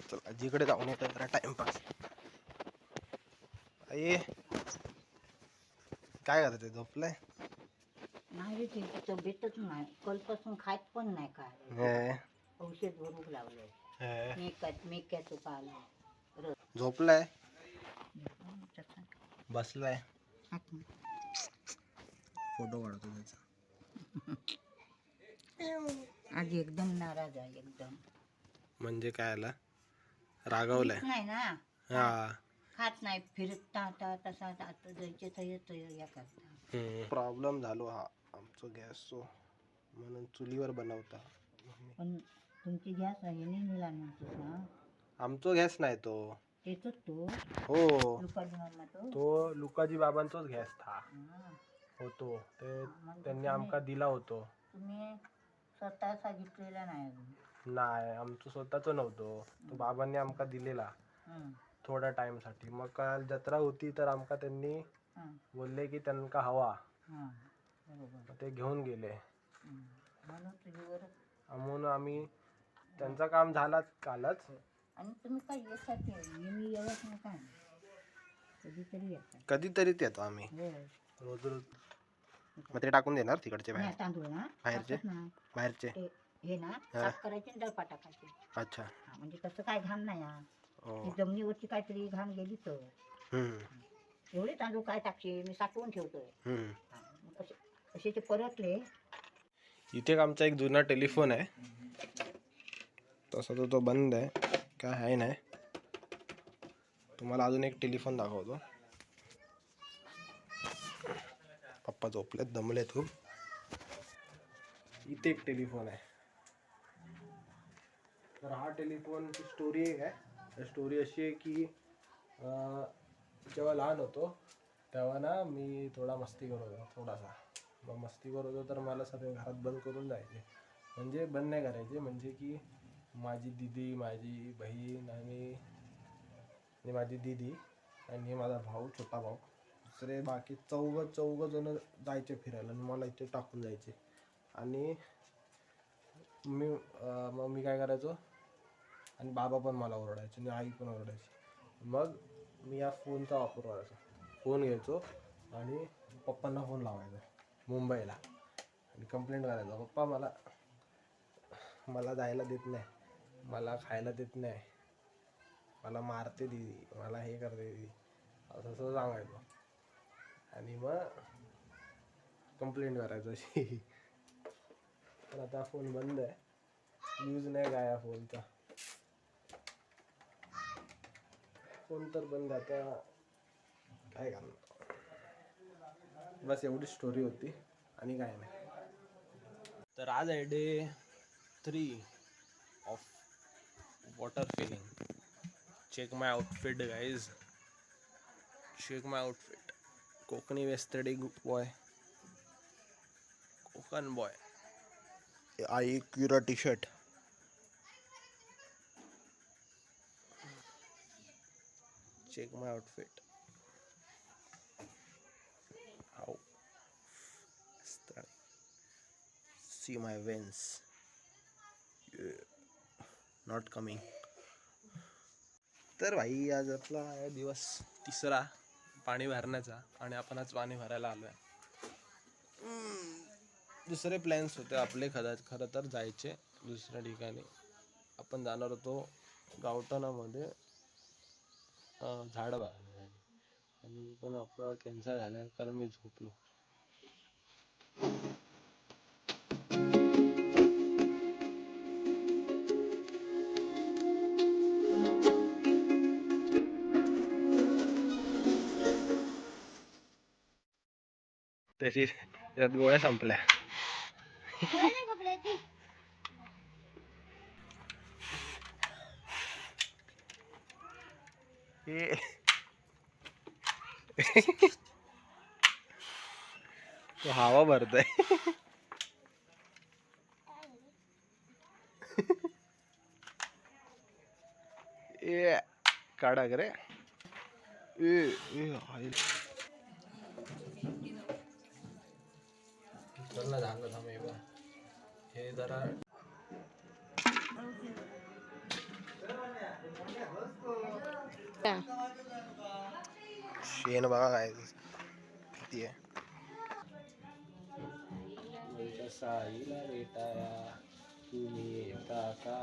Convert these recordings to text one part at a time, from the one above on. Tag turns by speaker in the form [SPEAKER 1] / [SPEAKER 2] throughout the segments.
[SPEAKER 1] चल आजीकडे जाऊन येतो जरा टाइमपास. आई काय करते, झोपलाय?
[SPEAKER 2] नाही रे, तिची तब्येतच नाही. कालपासून खात पण नाही काय.
[SPEAKER 1] हे,
[SPEAKER 2] औषध भरूक लावलंय.
[SPEAKER 1] हे.
[SPEAKER 2] मेक्याचं पालं.
[SPEAKER 1] झोपलाय? बसलाय. फोटो काढतो त्याचा.
[SPEAKER 2] आज एकदम नाराज आहे, एकदम.
[SPEAKER 1] म्हणजे काय आला? रागवलाय
[SPEAKER 2] नाही ना.
[SPEAKER 1] हा.
[SPEAKER 2] खात नाही, फिरता आता तसा आता जायचे तर येतोय या करता.
[SPEAKER 1] प्रॉब्लेम झालो हा आमचं गॅसचो, म्हणून चुलीवर बनवता.
[SPEAKER 2] पण तुमची गॅस आहे नाही मिळाला म्हणतोस ना.
[SPEAKER 1] आमचो गॅस नाही तो.
[SPEAKER 2] तेच तो
[SPEAKER 1] हो,
[SPEAKER 2] लुकाजी मामा
[SPEAKER 1] तो लुकाजी बाबांचोच गॅस था होतो. ते त्यांनी आमका दिला होतो.
[SPEAKER 2] तुम्ही स्वतः सांगितलेला नाही अजून.
[SPEAKER 1] नाही, आमचं स्वतःच नव्हतो. तो बाबांनी आमका दिलेला थोड्या टाइम साठी. मग काल जत्रा होती तर आमका त्यांनी बोलले की त्यांना हवा, मग ते घेऊन गेले. म्हणून आम्ही त्यांचं काम झालं कालच.
[SPEAKER 2] आणि तुम्ही काय येतात मी येत नाही काय, कधीतरी येतात.
[SPEAKER 1] कधीतरीच येतो आम्ही, रोज रोज. मग ते टाकून देणार तिकडचे बाहेर,
[SPEAKER 2] तांदूळ ना
[SPEAKER 1] बाहेरचे बाहेरचे
[SPEAKER 2] हे ना साफ करायचे आणि दळपा टाकायचे.
[SPEAKER 1] अच्छा,
[SPEAKER 2] म्हणजे तसं काय घाण नाही. जमिनीवरची काहीतरी घाण गेली तर एवढे तांदूळ काय टाकचे, मी साठवून ठेवतोय. असे ते परतले.
[SPEAKER 1] इथे आमचा एक जुना टेलिफोन आहे, तसा तो बंद आहे, काय आहे नाही. तुम्हाला अजून एक टेलिफोन दाखवतो. पप्पा झोपलेत, दमले खूप. इथे एक टेलिफोन आहे. तर हा टेलिफोनची स्टोरी एक आहे. स्टोरी अशी आहे की जेव्हा लहान होतो तेव्हा ना मी थोडा मस्ती करत होतो, थोडासा. मग मस्ती करत होतो तर मला सगळे घरात बंद करून जायचे. म्हणजे बंद नाही करायचे, म्हणजे की माझी दिदी, माझी बहीण आणि माझी दिदी आणि माझा भाऊ, छोटा भाऊ, दुसरे बाकी चौघ जण जायचे फिरायला आणि मला इथे टाकून जायचे. आणि मग मी काय करायचो, आणि बाबा पण मला ओरडायचे आणि आई पण ओरडायची. मग मी या फोनचा वापर करायचो. फोन घ्यायचो आणि पप्पांना फोन लावायचो मुंबईला आणि कंप्लेंट करायचो, पप्पा मला जायला देत नाही, मला खायला देत नाही, मला मारते दीदी, मला हे करते दीदी, असं सांगायचो. आणि मग कंप्लेंट करायचो अशी. तर आता फोन बंद आहे, यूज नाही काय या फोनचा. फोन तर बंद, आता काय करणार. बस एवढी स्टोरी होती आणि काय नाही. तर आज आहे day 3 of water filling. Check my outfit guys, check my outfit. Konkani वेस्टर्डी बॉय, कोकण बॉय. आई क्युरा T shirt. Check my outfit. How? See my veins. Yeah. Not coming. तर भाई आज आपला दिवस 3रा पाणी भरण्याचा, आणि आपण आज पाणी भरायला आलोय. दुसरे प्लॅन्स होते आपले खरं तर जायचे दुसऱ्या ठिकाणी. आपण जाणार होतो गावठाणामध्ये झाड बघायला, आणि पण आपला कॅन्सल झाला कारण मी झोपलो. तरी त्यात गोळ्या संपल्या. तो हवा भरतोय. ए काढा रे. चल ना, झालं थांब हे जरा. शेण बघा काय किती आहे. तुमच्या साईला भेटाया तुम्ही येता का?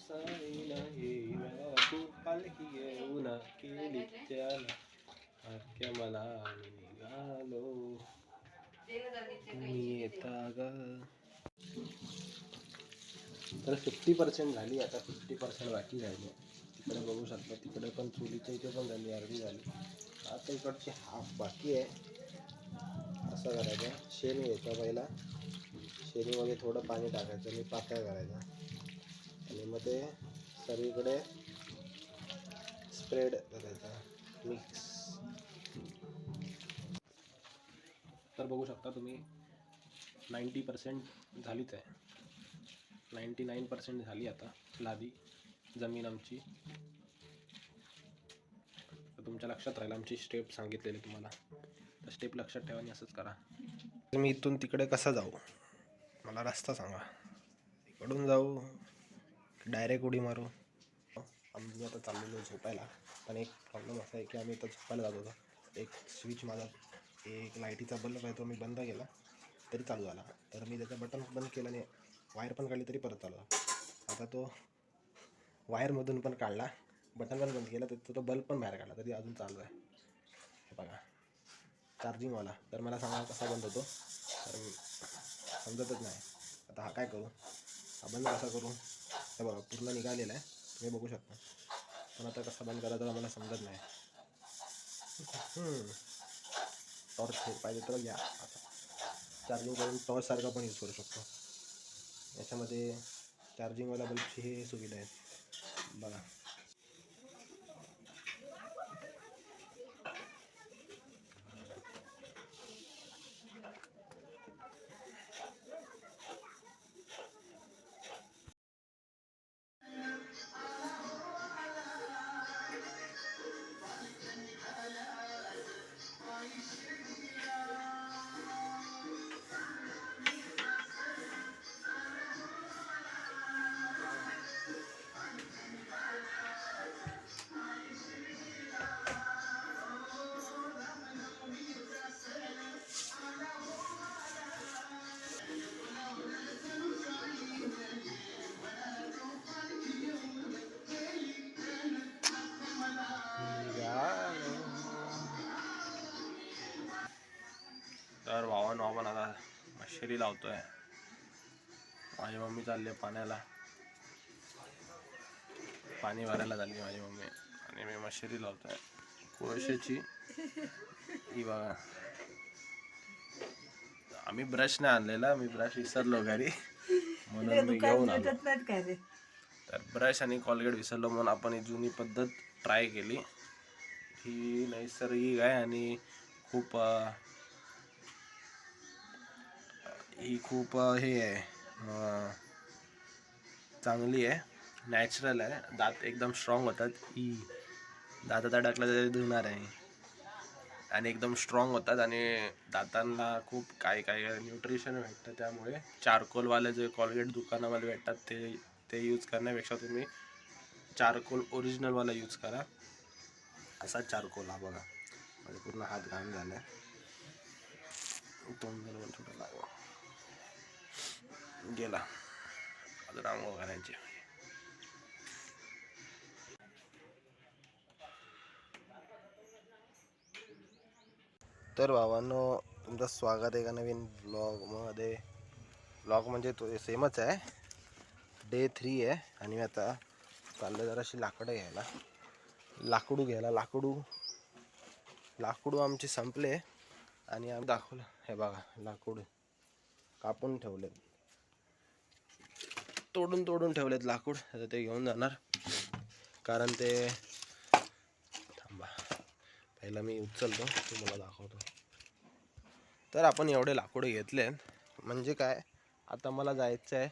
[SPEAKER 1] साईला येईना तू पालखी घेऊन केली त्याला आख्या मला निघालो तुम्ही येता ग. तर 50% झाली, आता 50% बाकी राहिली. तिकडे बघू शकता, तिकडे पण चुलीच्या इथे पण झाली, अर्धी झाली. आता इकडची हाफ बाकी आहे. असं करायचं, शेण घ्यायचं पहिला, शेणीमध्ये थोडं पाणी टाकायचं आणि पातळ करायचं आणि मग ते सगळीकडे स्प्रेड करायचं मिक्स. तर बघू शकता तुम्ही 90% झालीच आहे, 99% झाली आता लादी जमीन आमची. तर तुमच्या लक्षात राहील आमची स्टेप सांगितलेली तुम्हाला, तर स्टेप लक्षात ठेवा आणि असंच करा. मी इथून तिकडे कसं जाऊ, मला रस्ता सांगा. इकडून जाऊ डायरेक्ट उडी मारू? आम्ही आता चाललेलो झोपायला, पण एक प्रॉब्लेम असा आहे की आम्ही इथं झोपायला जात होतो. एक स्विच माझा, एक लाईटीचा बल्ब आहे तो मी बंद केला तरी चालू झाला, तर मी त्याचं बटन बंद केलं आणि वायर पण काढली तरी परत चालू झाला. आता तो वायरमधून पण काढला, बटन पण बंद केलं तर तो बल्ब पण बाहेर काढला तरी अजून चालू आहे. हे बघा चार्जिंगवाला. तर मला सांगा कसा बंद होतो, तर समजतच नाही. आता हा काय करू, हा बंद कसा करू? हे बघा पूर्ण निघालेला आहे, तुम्ही बघू शकता, पण आता कसा बंद करायचा मला समजत नाही. टॉर्च पाहिजे तर घ्या, आता चार्जिंग करून टॉर्चसारखा पण यूज करू शकतो. याच्यामध्ये चार्जिंगवाला बल्बची हे सुविधा आहे बघा. तर वावन आता मशेरी लावतोय. माझी मम्मी चालली पाण्याला, पाणी भरायला चालली माझी मम्मी आणि मी मशेरी लावतोय कोळशाची. ही बघा, आम्ही ब्रश नाही आणलेला, मी ब्रश विसरलो घरी म्हणून मी घेऊन आलो. तर ब्रश आणि कॉलगेट विसरलो म्हणून आपण ही जुनी पद्धत ट्राय केली. ही नैसर्गिक आहे आणि खूप हे आहे, चांगली आहे, नॅचरल आहे. दात एकदम स्ट्रॉंग होतात. ही दातात अडकला तरी धुणार आहे आणि एकदम स्ट्रॉंग होतात आणि दातांना खूप काय न्यूट्रिशन भेटतं. त्यामुळे चारकोलवाले जे कॉलगेट दुकानामध्ये भेटतात ते यूज करण्यापेक्षा तुम्ही चारकोल ओरिजिनलवाला यूज करा. असा चारकोल हा बघा, म्हणजे पूर्ण हात घाण झाला, तोंडाला पण थोडं लागलं गेला, अजून आंघोळ करायची. तर भावांनो, तुमचं स्वागत आहे एका नवीन ब्लॉगमध्ये. ब्लॉग म्हणजे तो सेमच आहे, डे 3 आहे आणि मी आता चाललं जराशी लाकडं घ्यायला, लाकडू घ्यायला. लाकडू आमचे संपले आणि आम्ही दाखवलं, हे बघा लाकूड कापून ठेवलेत, तोडून ठेवलेत लाकूड. आता ते घेऊन जाणार, कारण ते थांबा पहिला मी उचलतो तुम्हाला दाखवतो. तर आपण एवढे लाकूड घेतले, म्हणजे काय, आता मला जायचं आहे,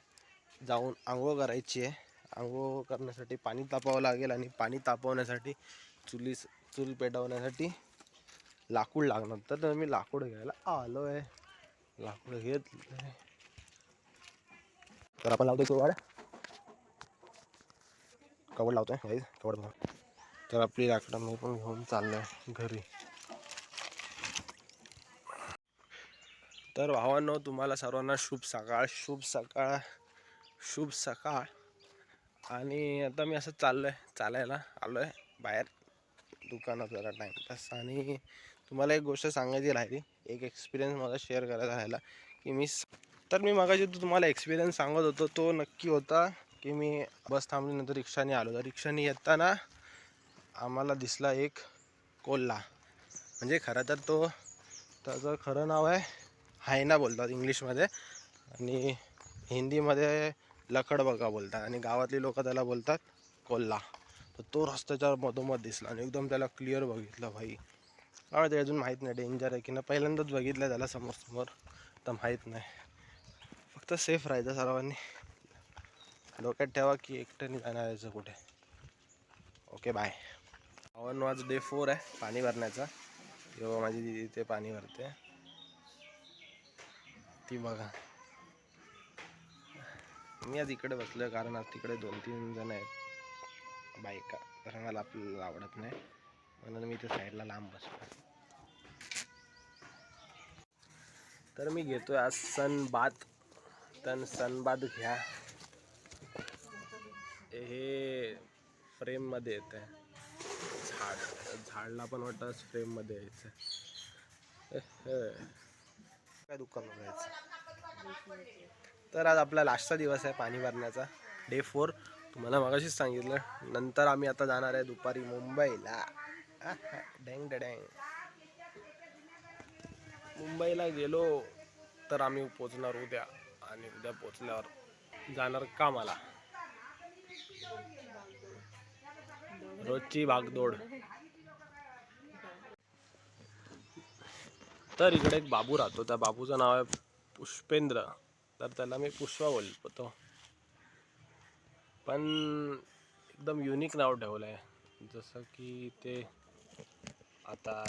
[SPEAKER 1] जाऊन आंघोळ करायची आहे. आंघोळ करण्यासाठी पाणी तापवावं लागेल आणि पाणी तापवण्यासाठी चूल पेटवण्यासाठी लाकूड लागणार. तर मी लाकूड घ्यायला आलो आहे, लाकूड घेतलं. तर आपण लावतो तो वाड. कवड लावतोय गाईज, कवड बघा. तर आपली लाकडं मी पण घेऊन चाललो आहे घरी. तर भावांनो, तुम्हाला सर्वांना शुभ सकाळ, शुभ सकाळ, शुभ सकाळ. आणि आता मी असं चालायला आलो आहे बाहेर दुकानात जरा टाईमपास. आणि तुम्हाला एक गोष्ट सांगायची राहिली, एक एक्सपिरियन्स मला शेअर करायचा राहिला की मी मगाशी तुम्हाला एक्सपिरियन्स सांगत होतो तो नक्की होता की मी बस थांबल्यानंतर रिक्षाने आलो. तर रिक्षाने येताना आम्हाला दिसला एक कोल्हा. म्हणजे खरं तर त्याचं खरं नाव आहे हायना बोलतात इंग्लिशमध्ये, आणि हिंदीमध्ये लकडबगा बोलतात, आणि गावातली लोक त्याला बोलतात कोल्हा. तर तो रस्त्याच्या मधोमध दिसला आणि एकदम त्याला क्लिअर बघितलं. भाई काय ते अजून माहीत नाही डेंजर आहे की नाही, पहिल्यांदाच बघितलं त्याला समोर तर माहीत नाही. फक्त सेफ राहायचं सर्वांनी, डोक्यात ठेवा की एकट्याने जाणार यायचं कुठे. Okay bye. आज डे 4 आहे पाणी भरण्याचा. जेव्हा माझी दिदी इथे पाणी भरते ती बघा. मी आज इकडे बसलोय कारण आज तिकडे 2-3 जण आहेत बायका, तर मला आपल्याला आवडत नाही म्हणून मी इथे साईडला लांब बसलो. तर मी घेतोय आज सनबाथ घ्या. हे फ्रेममध्ये येतं आहे, झाडला पण वाटतं फ्रेममध्ये यायचं. काय दुकान जायचं. तर आज आपला लास्टचा दिवस आहे पाणी भरण्याचा, डे 4. तुम्हाला मगाशीच सांगितलं. नंतर आम्ही आता जाणार आहे दुपारी मुंबईला. डँग डँग. मुंबईला गेलो तर आम्ही पोचणार उद्या, आणि उद्या पोचल्यावर जाणार कामाला. रोजची भागदौड. तर इकडे एक बाबू राहतो, त्या बाबूचं नाव आहे पुष्पेंद्र. तर त्याला मी पुष्पा बोलतो, पण एकदम युनिक नाव ठेवलं आहे. जसं की ते आता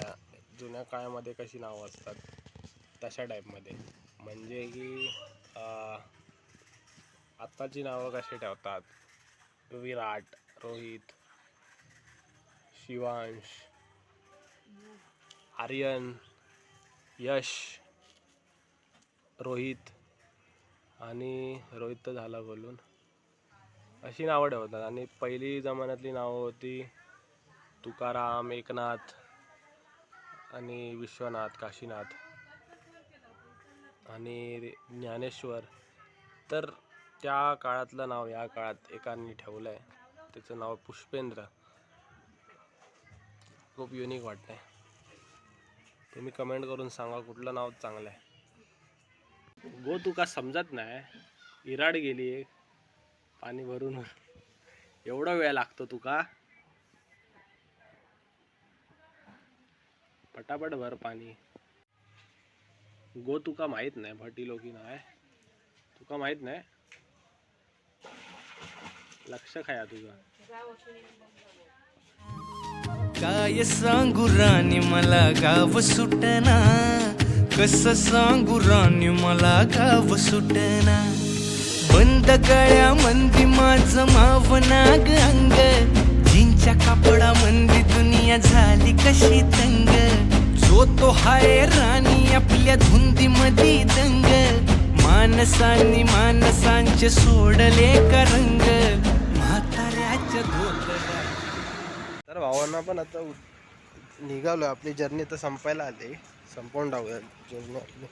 [SPEAKER 1] जुन्या काळामध्ये कशी नावं असतात तशा टाईपमध्ये. म्हणजे की आत्ताची नावं कशी ठेवतात, विराट, रोहित, शिवांश, आर्यन, यश, रोहित, आणि रोहित तर झाला बोलून, अशी नावं ठेवतात. आणि पहिली जमान्यातली नावं होती तुकाराम, एकनाथ आणि विश्वनाथ, काशीनाथ आणि ज्ञानेश्वर. तर त्या काळातलं नाव या काळात एकाने ठेवलं आहे, त्याचं नाव पुष्पेंद्र. खूप युनिक वाटतंय. तुम्ही कमेंट करून सांगा कुठलं नाव चांगलं आहे. गो तुका समजत नाही, इराड गेली पाणी भरून, एवढा वेळ लागतो तुका. पटापट भर पाणी. गो तुका माहित नाही, भटी लोकी नाही तुका माहित नाही. लक्ष खाया तुझं.
[SPEAKER 3] काय सांगू राणी मला गाव सुटना, कसं सांगू राणी मला गाव सुटना. बंद गळ्या मंदी माझं मावनाग अंग, जींच्या कापडा मंदी दुनिया झाली कशी तंग. जो तो हाय राणी आपल्या धुंदी मधी दंग, माणसांनी माणसांचे सोडले का रंग, म्हाताऱ्याच्या धोतरा.
[SPEAKER 1] तर भावांना पण आता निघालो, आपली जर्नी तर संपायला आली, संपवून टाकूया जर्नी आपली.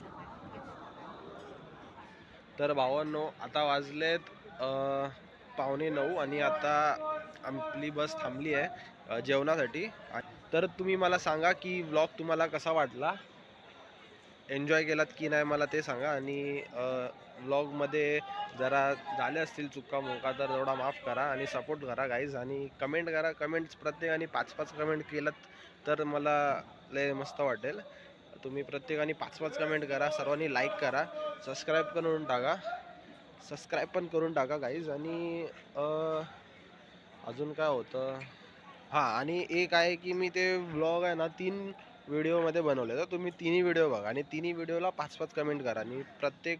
[SPEAKER 1] तर भावांनो आता वाजलेत 8:45 आणि आता आपली बस थांबली आहे जेवणासाठी. तर तुम्ही मला सांगा की व्लॉग तुम्हाला कसा वाटला, एन्जॉय केलात की नाही मला ते सांगा. आणि व्लॉगमध्ये जरा झाले असतील चुका मुका तर थोडा माफ करा आणि सपोर्ट करा गाईज. आणि कमेंट करा, कमेंट्स प्रत्येकाने 5-5 कमेंट केलं तर मला लय मस्त वाटेल. तुम्ही प्रत्येकाने 5-5 कमेंट करा, सर्वांनी लाईक करा, सबस्क्राईब पण करून टाका गाईज. आणि अजून काय होतं, हां, आणि एक आहे की मी ते व्लॉग आहे ना 3 व्हिडिओमध्ये बनवले, तर तुम्ही तिन्ही व्हिडिओ बघा आणि तिन्ही व्हिडिओला 5-5 कमेंट करा आणि प्रत्येक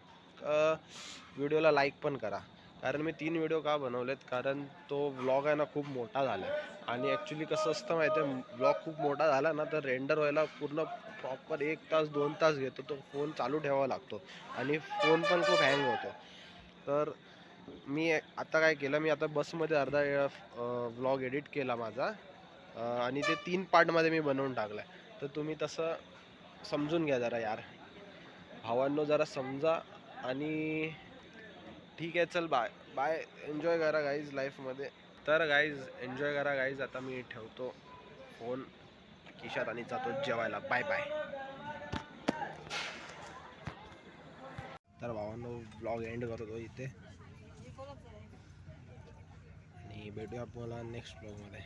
[SPEAKER 1] व्हिडिओला लाईक पण करा. कारण मी 3 व्हिडिओ का बनवलेत, कारण तो व्लॉग आहे ना खूप मोठा झाला आहे. आणि ॲक्च्युली कसं असतं माहिती आहे, व्लॉग खूप मोठा झाला ना तर रेंडर व्हायला पूर्ण प्रॉपर 1 तास 2 तास घेतो. तो फोन चालू ठेवावा लागतो आणि फोन पण खूप हँग होतो. तर मी आता काय केलं, मी आता बसमध्ये अर्धा व्लॉग एडिट केला माझा आणि ते 3 पार्टमध्ये मी बनवून टाकला आहे. तर तुम्ही तसं समजून घ्या जरा यार भावांनो, जरा समजा. आणि ठीक आहे, चल बाय बाय. एन्जॉय करा गाईज लाईफमध्ये. तर गाईज एन्जॉय करा गाईज. आता मी ठेवतो फोन खिशात आणि जातो जेवायला. Bye bye. तर भावांनो ब्लॉग एंड करतो इथे आणि भेटूया आपल्याला नेक्स्ट ब्लॉगमध्ये.